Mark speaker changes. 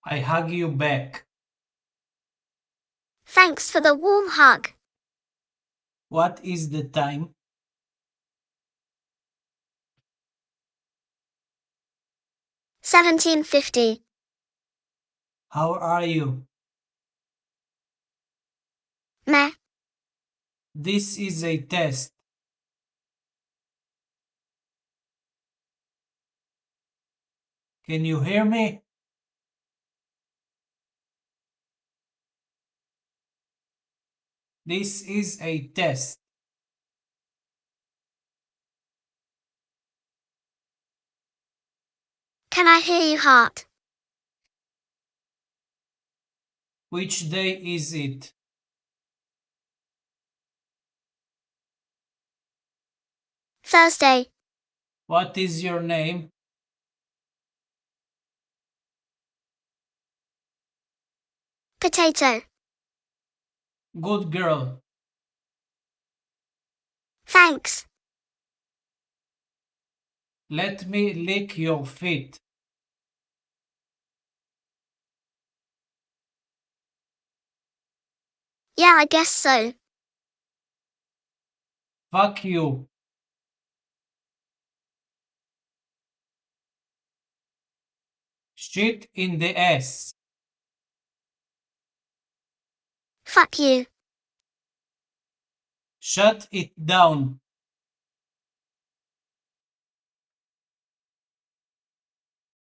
Speaker 1: I hug you back.
Speaker 2: Thanks for the warm hug.
Speaker 1: What is the time?
Speaker 2: 17:50.
Speaker 1: How are you?
Speaker 2: Meh.
Speaker 1: This is a test. Can you hear me? This is a test.
Speaker 2: Can I hear you, heart?
Speaker 1: Which day is it?
Speaker 2: Thursday.
Speaker 1: What is your name?
Speaker 2: Potato.
Speaker 1: Good girl.
Speaker 2: Thanks.
Speaker 1: Let me lick your feet.
Speaker 2: Yeah, I guess so.
Speaker 1: Fuck you. Shit in the ass.
Speaker 2: Fuck you.
Speaker 1: Shut it down.